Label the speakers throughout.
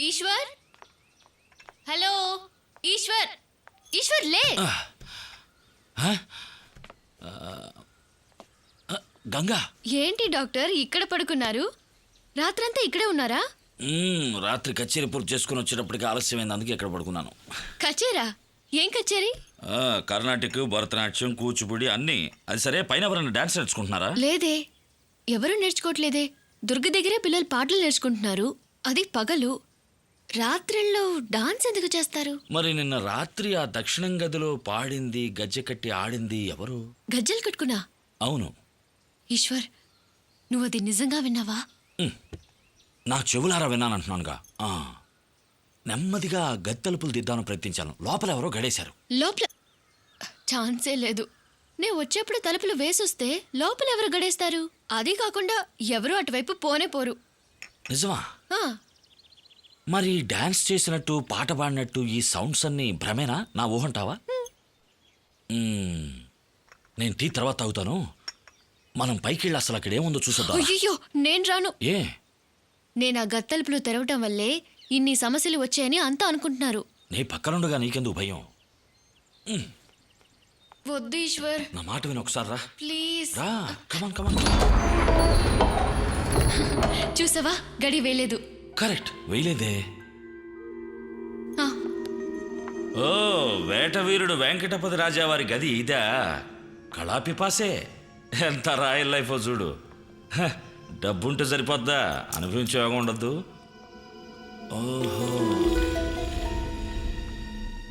Speaker 1: Eshwar, hello Eshwar, Eshwar లే.
Speaker 2: గంగా,
Speaker 1: ఏంటి doctor ఇక్కడ పడుకున్నారు? రాత్రంతా ఇక్కడే ఉన్నారా?
Speaker 2: రాత్రి కచేరీ పూర్తి చేసుకుని వచ్చేటప్పటికి ఆలస్యమైంది, అందుకే ఇక్కడ పడుకున్నాను.
Speaker 1: కచేరా? ఏం కచేరీ?
Speaker 2: కర్ణాటక, భరతనాట్యం, కూచిపూడి అన్నీ. అది సరే, పైన ఎవరైనా డాన్స్ నేర్చుకుంటున్నారా?
Speaker 1: లేదే, ఎవరూ నేర్చుకోవట్లేదే. దుర్గ దగ్గరే పిల్లలు పాటలు నేర్చుకుంటున్నారు, అది పగలు. రాత్రిళ్ళు డాన్స్ ఎందుకు చేస్తారు?
Speaker 2: మరి నిన్న రాత్రి ఆ దక్షిణం గదిలో పాడింది, గజ్జె కట్టి ఆడింది ఎవరు?
Speaker 1: గజ్జలు కట్టుకున్నా?
Speaker 2: అవును.
Speaker 1: ఈశ్వర్, నువ్వు అది నిజంగా విన్నావా?
Speaker 2: నా చెవులారా విన్నానంటున్నానుగా. నెమ్మదిగా గది తలుపులు దిద్దాను ప్రయత్నించాను, లోపల ఎవరో గడేశారు.
Speaker 1: లోపల ఛాన్సే లేదు. నేను వచ్చేప్పుడు తలుపులు వేసొస్తే లోపల ఎవరు గడేస్తారు? అది కాకుండా ఎవరు అటువైపు పోనే పోరు.
Speaker 2: నిజమా?
Speaker 1: ఆ,
Speaker 2: మరి డాన్స్ చేసినట్టు, పాట పాడినట్టు ఈ సౌండ్స్ అన్నీ భ్రమేనా, నా ఊహంటావా? నేను టీ తర్వాత తాగుతాను, మనం పైకి వెళ్ళి అసలు అక్కడ ఏముందో చూసొద్దాం.
Speaker 1: అయ్యో, నేను రాను.
Speaker 2: ఏ?
Speaker 1: నేను ఆ గత్తలుపులు తెరవటం వల్లే ఇన్ని సమస్యలు వచ్చాయని అంతా అనుకుంటున్నారు.
Speaker 2: నీ పక్కనుండగా నీకెందుకు భయం?
Speaker 1: వద్దు ఈశ్వర్,
Speaker 2: నా మాట విని ఒకసారి రా.
Speaker 1: ప్లీజ్
Speaker 2: రా, కమాన్ కమాన్.
Speaker 1: చూసావా, గడి వేయలేదు.
Speaker 2: కరెక్ట్, వేయలేదే.
Speaker 1: ఆ,
Speaker 2: ఓ, వేటవీరుడు వెంకటపతి రాజా వారి గది ఇదా? కళాపిపాసే. ఎంత రాయల్ లైఫ్ చూడు. డబ్బుంటే సరిపోద్దా, అనుభవించే యోగం ఉండద్దు. ఓహో,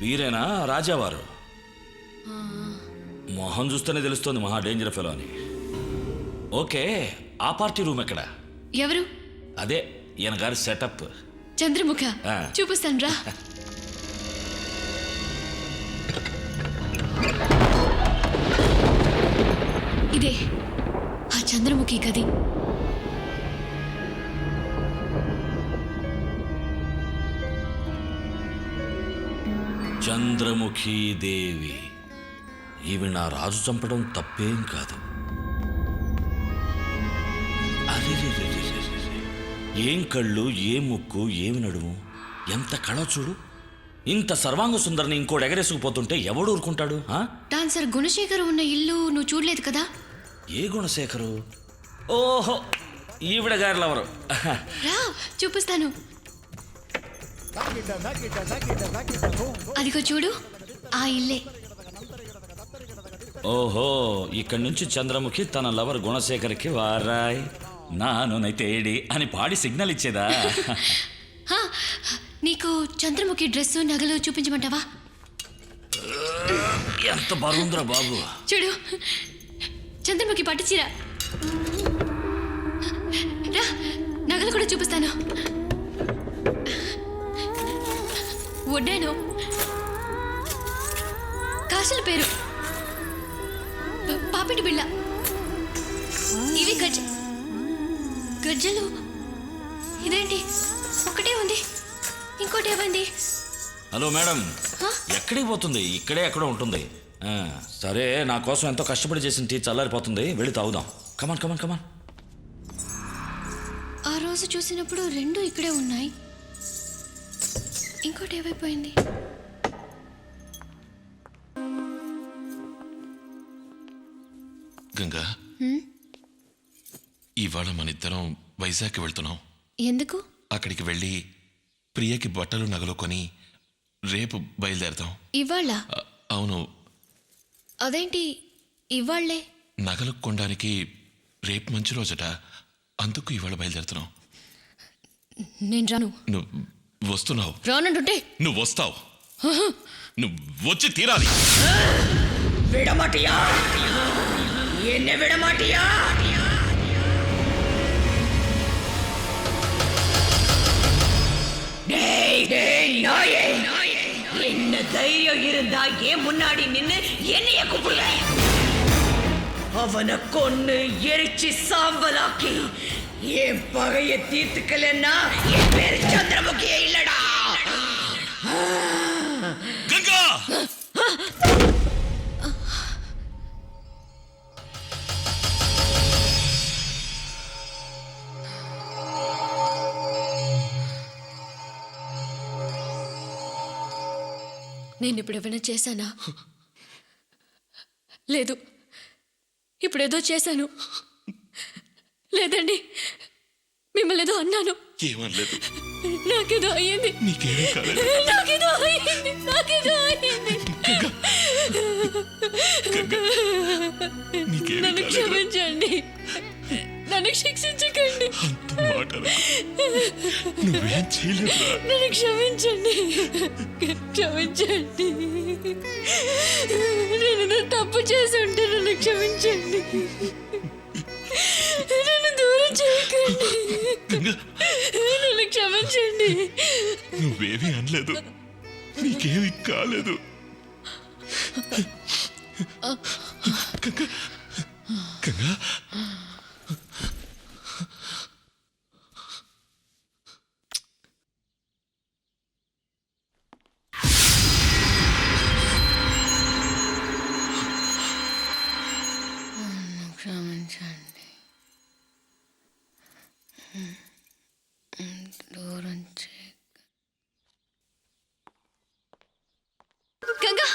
Speaker 2: వీరేనా రాజావారు? మొహం చూస్తేనే తెలుస్తోంది మహా డేంజర్ ఫెలో అని. ఓకే, ఆ పార్టీ రూమ్ ఎక్కడ?
Speaker 1: ఎవరు?
Speaker 2: అదే ఈయన గారి సెటప్.
Speaker 1: చంద్రముఖ, చూపిస్తాను రా. ఇదే ఆ చంద్రముఖి గది.
Speaker 2: చంద్రముఖీ దేవి. ఈవి నా రాజు చంపడం తప్పేం కాదు. అరే, ఏం కళ్ళు, ఏం ముక్కు, ఏమి నడుము, ఎంత కళ చూడు. ఇంత సర్వాంగ సుందరిని ఇంకోటి ఎగరేసుకుపోతుంటే ఎవడు ఊరుకుంటాడు?
Speaker 1: డాన్సర్ గుణశేఖర్ ఉన్న ఇల్లు నువ్వు చూడలేదు కదా?
Speaker 2: ఏ గుణశేఖరు? ఓహో, ఈవిడ గారిలో ఎవరు?
Speaker 1: రా, చూపిస్తాను. అదిగో చూడు, ఆ ఇల్లే.
Speaker 2: ఓహో, ఇక్కడి నుంచి చంద్రముఖి తన లవర్ గుణశేఖర్కి వారాయ్ నాను తేడి అని పాడి సిగ్నల్ ఇచ్చేదా?
Speaker 1: నీకు చంద్రముఖి డ్రెస్సు, నగలు చూపించమంటావా?
Speaker 2: ఎంత బాగుందిరా బాబు.
Speaker 1: చూడు, చంద్రముఖి పట్టుచీర. రా, నగలు కూడా చూపిస్తాను. వడ్డాను, కాసుల పేరు, పాపిటి బిళ్ళ, ఇవి గజ్జలు. ఇదేంటి, ఒకటే ఉంది, ఇంకోటి ఏమైంది?
Speaker 2: హలో మేడం, ఎక్కడికి పోతుంది? ఇక్కడే ఎక్కడో ఉంటుంది. సరే, నా కోసం ఎంతో కష్టపడి చేసిన టీ చల్లారిపోతుంది, వెళ్ళి తాగుదాం. కమాన్ కమాన్ కమాన్.
Speaker 1: ఆ రోజు చూసినప్పుడు రెండు ఇక్కడే ఉన్నాయి, ఇంకోటి ఏమైపోయింది?
Speaker 3: గంగా, ఇవాళ మన ఇద్దరం వైజాగ్ వెళ్తున్నాం.
Speaker 1: ఎందుకు?
Speaker 3: అక్కడికి వెళ్ళి ప్రియకి బట్టలు, నగలు కొని రేపు బయలుదేరతాం.
Speaker 1: ఇవాళ?
Speaker 3: అవును.
Speaker 1: అదేంటి ఇవాళ్లే?
Speaker 3: నగలు కొనడానికి రేపు మంచి రోజట, అందుకు ఇవాళ బయలుదేరుతున్నాం.
Speaker 1: నేను రాను.
Speaker 3: నువ్వు వస్తున్నావు?
Speaker 1: రానంటుంటే?
Speaker 3: నువ్వు వస్తావు, నువ్వు వచ్చి తీరాలి.
Speaker 4: విడమాటియా, ఎన్నే విడమాటియా. என்ன தைரியம் இருந்தா ஏன் முன்னாடி நின்னு என்னைய கூப்பிடுற? அவனை கொன்னு எரிச்சு சாம்பலாக்கி என் பகைய தீர்த்துக்கலன்னா என் பேரு சந்திரமுகியே இல்லடா.
Speaker 3: గంగా,
Speaker 1: నేను ఇప్పుడు ఏమైనా చేశానా? లేదు. ఇప్పుడేదో చేశాను. లేదండి, మిమ్మల్ని ఏదో అన్నాను.
Speaker 3: ఏమనలేదు.
Speaker 1: నాకేదో అయ్యింది.
Speaker 3: నీకేమీ కాలేదు.
Speaker 1: నాకేదో అయ్యింది.
Speaker 3: నీకేమీ
Speaker 1: నన్ను
Speaker 3: కాలేదు.
Speaker 1: క్షమించండి. నన్ను శిక్షించకండి.
Speaker 3: అంత మాట అనకు. నువ్వేం చేయలేదురా.
Speaker 1: నన్ను క్షమించండి. క్షమించండి. నేను తప్పు చేసి ఉంటే నన్ను క్షమించండి. నన్ను దూరం చేయకండి. నన్ను క్షమించండి.
Speaker 3: నువ్వేమీ అనలేదు. నీకేమీ కాలేదు. గంగా
Speaker 1: క్షమించండి. దూరం గంగా,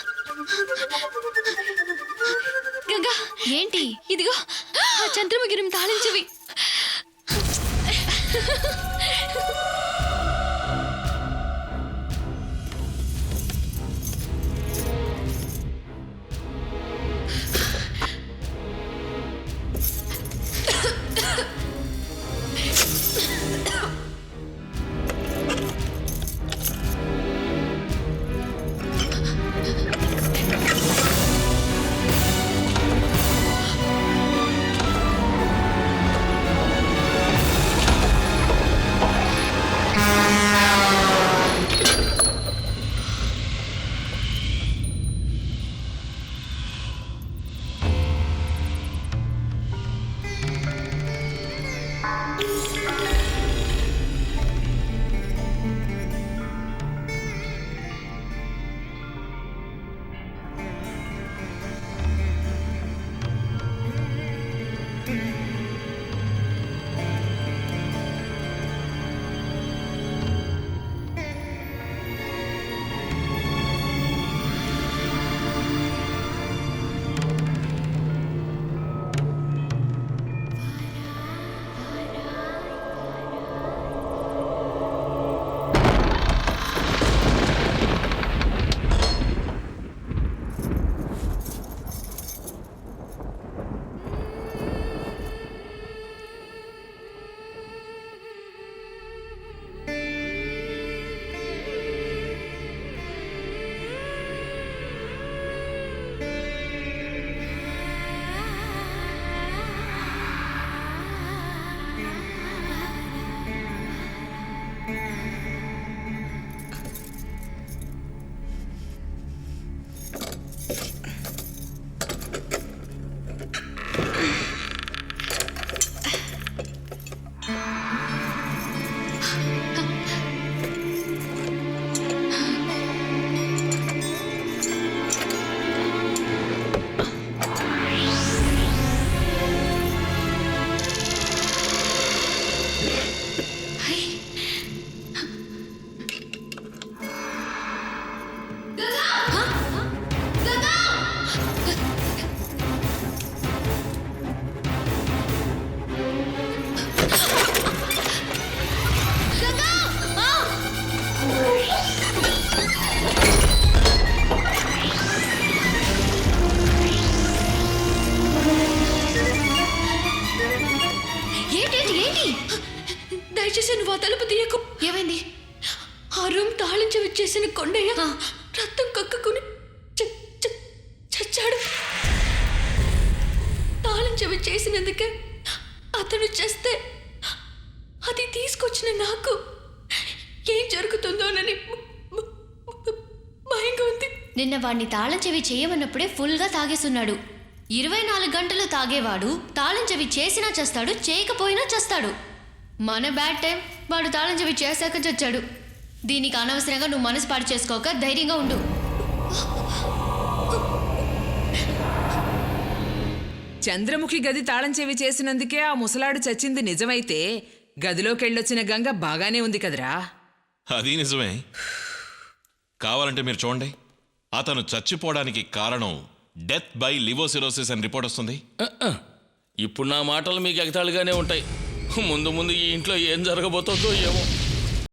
Speaker 1: గంగా ఏంటి? ఇదిగో ఆ చంద్రముగిరిని తాళించవి. దయచేసి నువ్వు ఆ తలుపు తీయకు. ఏమైంది? ఆ రూమ్ తాళించి వచ్చేసిన కొండయ్య రక్తం కక్కుకుని చచ్చాడు. తాళించవి చేసినందుకే అతను చేస్తే అది తీసుకొచ్చిన నాకు ఏం జరుగుతుందోనని భయంగా ఉంది. నిన్న వాడిని తాళం చెవి చేయమన్నప్పుడే ఫుల్గా తాగేస్తున్నాడు. 24 గంటలు తాగేవాడు తాళం చెవి చేసినా చేస్తాడు, చేయకపోయినా చేస్తాడు. మన బ్యాడ్ టైం వాడు తాళం చెవి చేశాక చచ్చాడు. దీనికి అనవసరంగా నువ్వు మనసు పాడు చేసుకోక ధైర్యంగా ఉండు.
Speaker 5: చంద్రముఖి గది తాళం చెవి చేసినందుకే ఆ ముసలాడు చచ్చింది నిజమైతే గదిలోకెళ్ళొచ్చిన గంగ బాగానే ఉంది కదరా.
Speaker 3: అది నిజమే. కావాలంటే మీరు చూడండి, అతను చచ్చిపోవడానికి కారణం డెత్ బై లివోసిరోసిస్ అని రిపోర్ట్ వస్తుంది.
Speaker 2: ఇప్పుడు నా మాటలు మీకు ఎగతాళిగానే ఉంటాయి. ముందు ముందు ఈ ఇంట్లో ఏం జరగబోతుందో ఏమో.